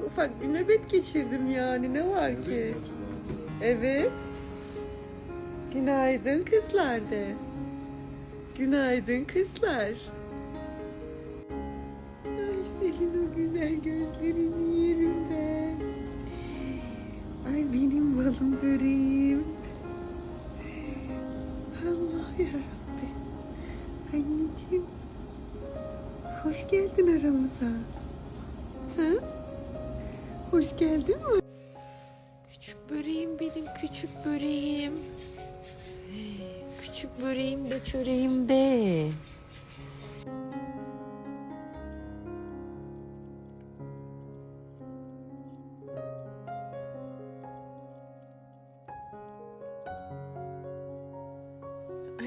Ufak bir nöbet geçirdim yani, ne var ki? Evet. Günaydın kızlar de. Günaydın kızlar. Ay senin o güzel gözlerini yerim ben. Ay benim balım böreğim. Allah yarabbim. Anneciğim. Hoş geldin aramıza. Ha? Hoş geldin mi? Küçük böreğim benim, küçük böreğim. Küçük böreğim de çöreğim de.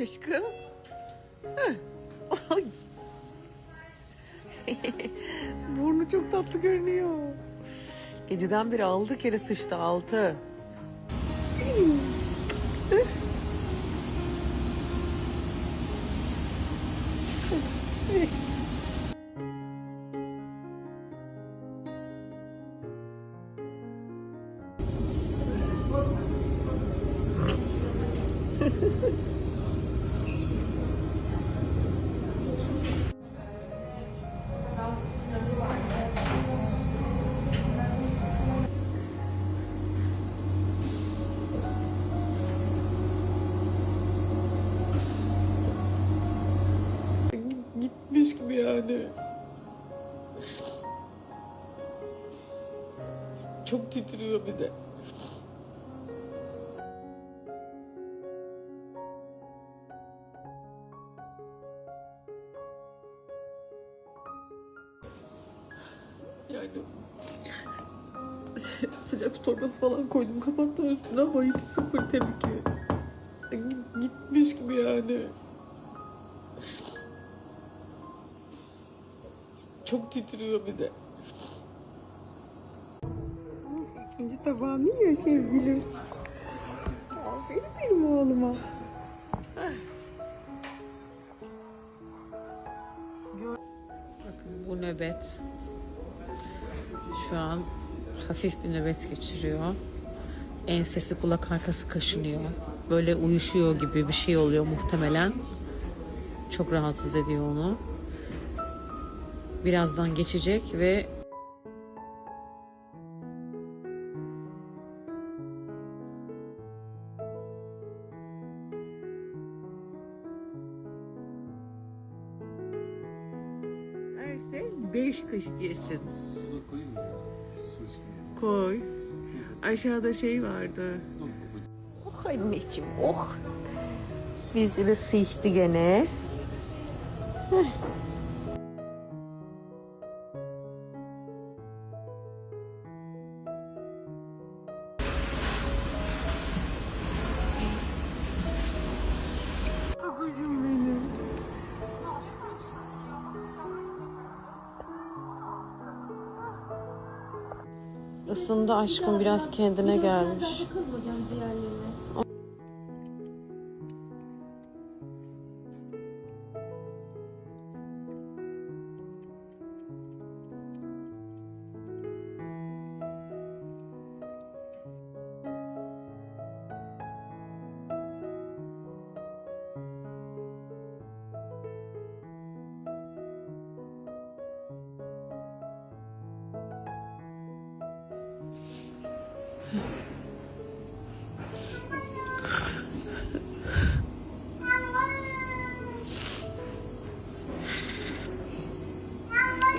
Aşkım. Ay. Burnu çok tatlı görünüyor. Geceden beri 6 kere sıçtı, 6. Gitmiş gibi yani. Çok titriyor bir de. Yani sıcak su torbası falan koydum, kapattım üstüne ama hiç sıfır tepki. Gitmiş gibi yani. Çok titriyor bir de. İkinci tabağını yiyor sevgilim. Aferin benim oğluma. Bakın bu nöbet. Şu an hafif bir nöbet geçiriyor. Ensesi, kulak arkası kaşınıyor. Böyle uyuşuyor gibi bir şey oluyor muhtemelen. Çok rahatsız ediyor onu. Birazdan geçecek ve Erse 5 kaşık yesin. Su koyayım mı? Su üstüne. Koy. Aşağıda şey vardı. Oh anneciğim, oh. Yüzünü sıçtı gene. Isındı aşkım, biraz kendine gelmiş.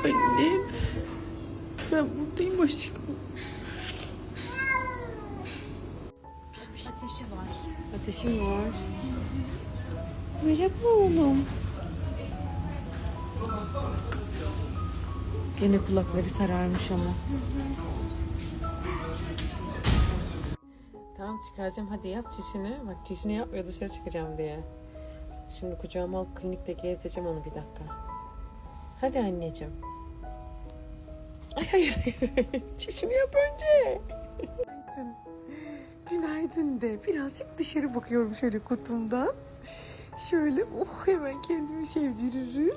Annem, ben buradayım aşkım. Ateşi var. Ateşim var. Merhaba oğlum. Gene kulakları sararmış ama. Tamam, çıkaracağım. Hadi yap çişini. Bak, çişini yapmıyor, dışarı çıkacağım diye. Şimdi kucağıma alıp klinikte gezdireceğim onu bir dakika. Hadi anneciğim. Ay hayır hayır. Çişini yap önce. Günaydın. Günaydın de. Birazcık dışarı bakıyorum şöyle kutumdan. Şöyle hemen kendimi sevdiririm.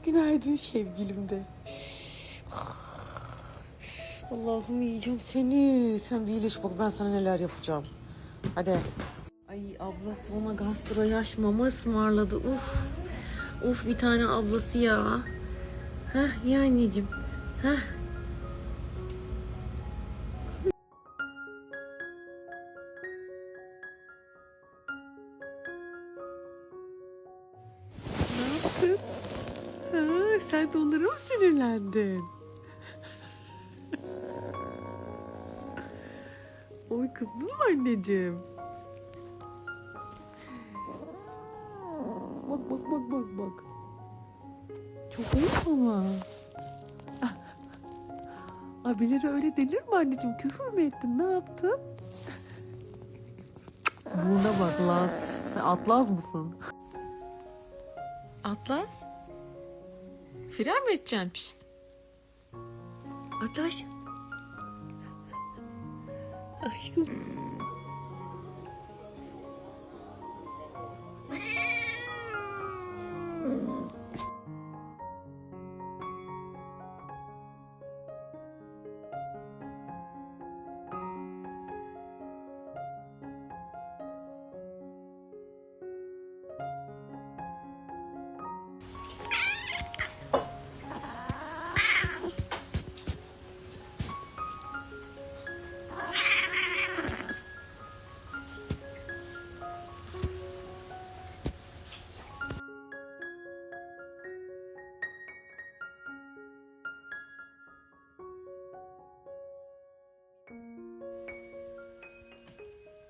Günaydın sevgilim de. Allah'ım yiyeceğim seni. Sen bir iyileş bak ben sana neler yapacağım. Hadi. Ay ablası ona gastro yaş mama ısmarladı. Uf bir tane ablası ya. Heh ya anneciğim. Heh. Ne yaptın? Sen de onlara mı sinirlendin? Oy kızdın mı anneciğim? Bak. Çok ayıp ama. Abileri öyle denir mi anneciğim? Küfür mü ettin? Ne yaptın? Buna bak Laz. Sen Atlas mısın? Atlas? Firar mı edeceksin? Pişt. Atlas. Aşkım.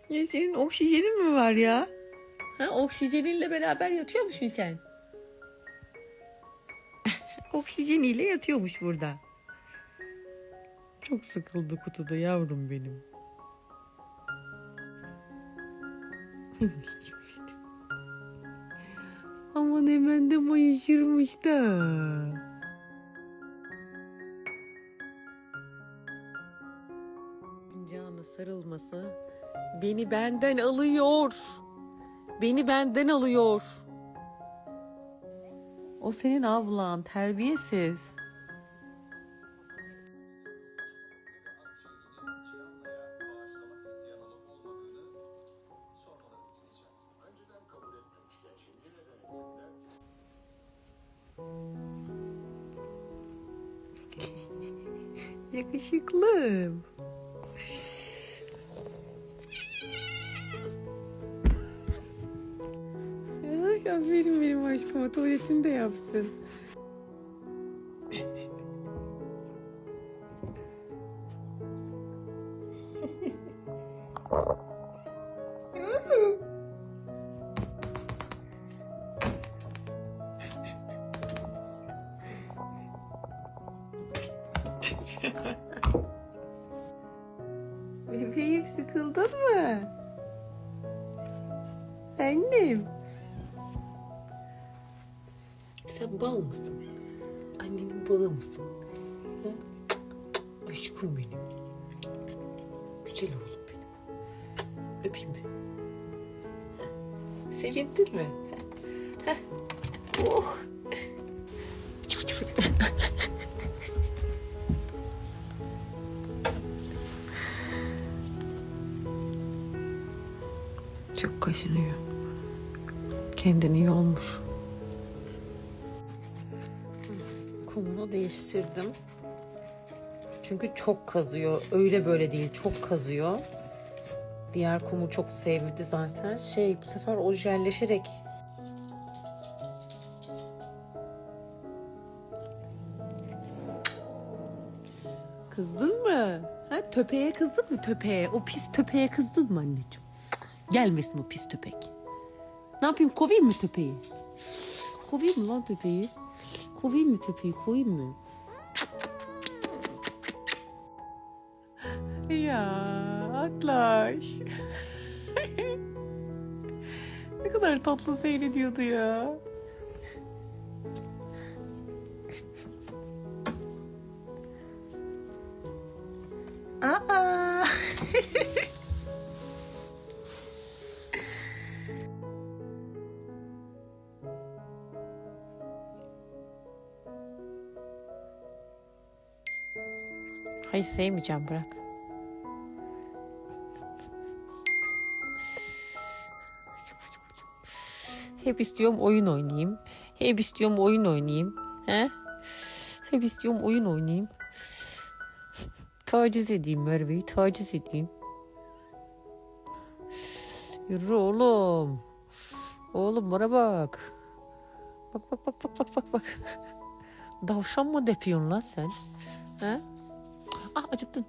Ya senin oksijenin mi var ya? Ha, oksijeninle beraber yatıyor musun sen? Oksijeniyle yatıyormuş burada. Çok sıkıldı kutuda yavrum benim. Aman hemen de mayışırmış da. Fincanla sarılması beni benden alıyor. Beni benden alıyor. O senin ablan, terbiyesiz. Yakışıklım. Ay aferin benim aşkıma, tuvaletini de yapsın. Bebeğim sıkıldın mı? Annem. Sen bal mısın? Annenin balı mısın? Ha? Aşkım benim. Güzel oğlum benim. Öpeyim mi? Sevindin mi? Ha? Oh. Çok kaşınıyor. Kendini yolmuş. Kumunu değiştirdim. Çünkü çok kazıyor. Öyle böyle değil. Çok kazıyor. Diğer kumu çok sevmedi zaten. Bu sefer o jelleşerek. Kızdın mı? Ha, töpeğe kızdın mı töpeğe? O pis töpeğe kızdın mı anneciğim? Gelmesin o pis köpek. Ne yapayım, kovayım mı köpeği? Kovayım mı lan köpeği? Kovayım mı köpeği, kovayım mı? Ya Atlas. Ne kadar tatlı seyrediyordu ya. Aa! Hayır, sevmeyeceğim, bırak. Hep istiyorum oyun oynayayım. Hep istiyorum oyun oynayayım. He? Hep istiyorum oyun oynayayım. Taciz edeyim Merve'yi, taciz edeyim. Yürü oğlum. Oğlum bana bak. Bak bak bak bak bak bak bak. Davşan mı depiyorsun lan sen? He? Ah, acıttın.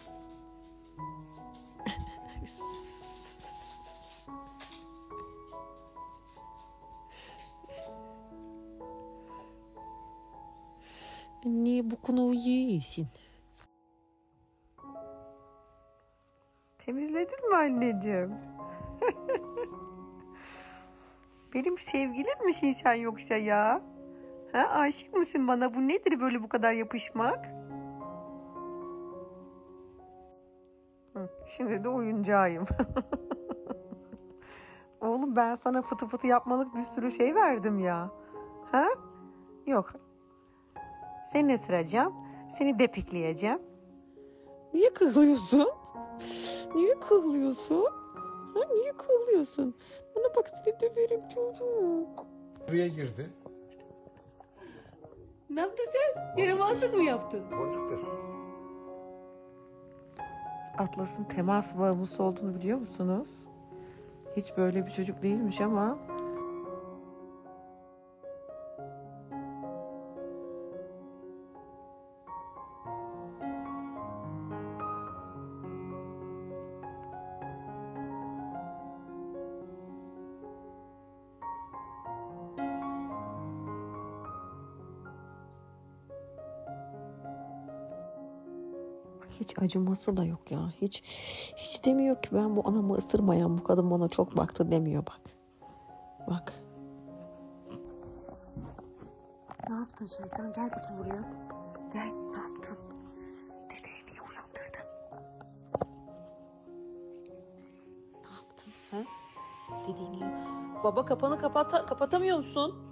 Niye bokunu yiyorsun? Temizledin mi anneciğim? Benim sevgilim misin sen yoksa ya? Ha, aşık mısın bana? Bu nedir böyle bu kadar yapışmak? Hı, şimdi de oyuncağıyım. Oğlum, ben sana fıtı fıtı yapmalık bir sürü şey verdim ya. Ha? Yok. Seni ısıracağım. Seni depikleyeceğim. Niye kıhlıyorsun? Niye kıhlıyorsun? Ha, niye kıhlıyorsun? Bana bak, seni döverim çocuk. Buraya girdi. Ne yaptın sen? Yaramazlık mı yaptın? Boncuktur. Atlas'ın temas bağımlısı olduğunu biliyor musunuz? Hiç böyle bir çocuk değilmiş ama hiç acıması da yok ya. Hiç demiyor ki ben bu anamı ısırmayan bu kadın bana çok baktı demiyor bak. Bak. Ne yaptın şeytan? Gel bakayım buraya. Gel. Ne yaptın? Dedeyi niye uyandırdın? Ne yaptın? Ha? Dedeyi niye? Baba, kapanı kapatamıyor musun?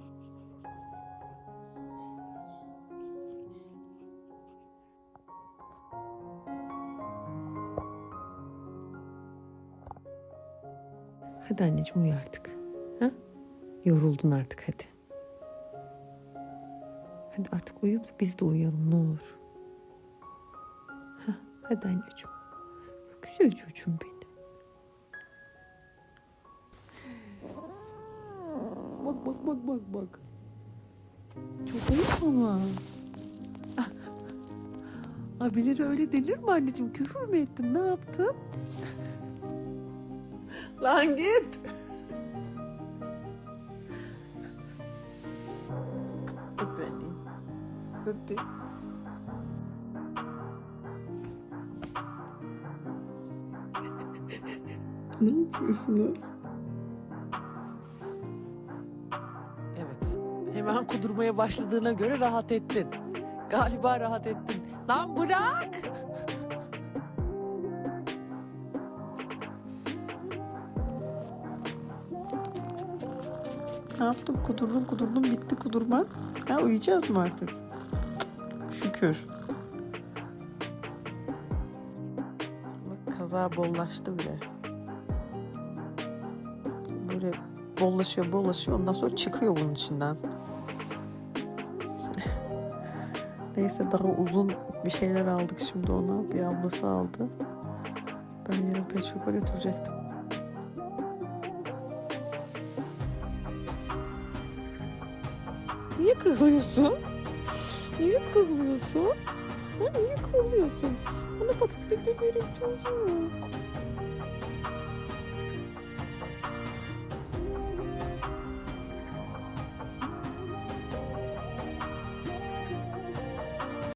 Hadi anneciğim, uyu artık. Ha? Yoruldun artık, hadi. Hadi artık uyu, biz de uyuyalım ne olur. Ha, hadi anneciğim. Güzel çocuğum benim. Bak bak bak bak bak. Çok ayıp ama. Abileri öyle denir mi anneciğim? Küfür mü ettin? Ne yaptın? Lan git. Öp beni. Öp beni. Ne yapıyorsunuz? Evet. Hemen kudurmaya başladığına göre rahat ettin. Galiba rahat ettin. Lan bırak. Ne yaptın? Kudurdun. Bitti kudurma. Ha, uyuyacağız mı artık? Şükür. Bak, kaza bollaştı bile. Böyle bollaşıyor. Ondan sonra çıkıyor bunun içinden. Neyse, daha uzun bir şeyler aldık şimdi ona. Bir ablası aldı. Ben yarın pet shop'a götürecektim. Niye kıhlıyorsun? Niye kıhlıyorsun? Ha, niye kıhlıyorsun? Bana bak, seni döverim çocuk.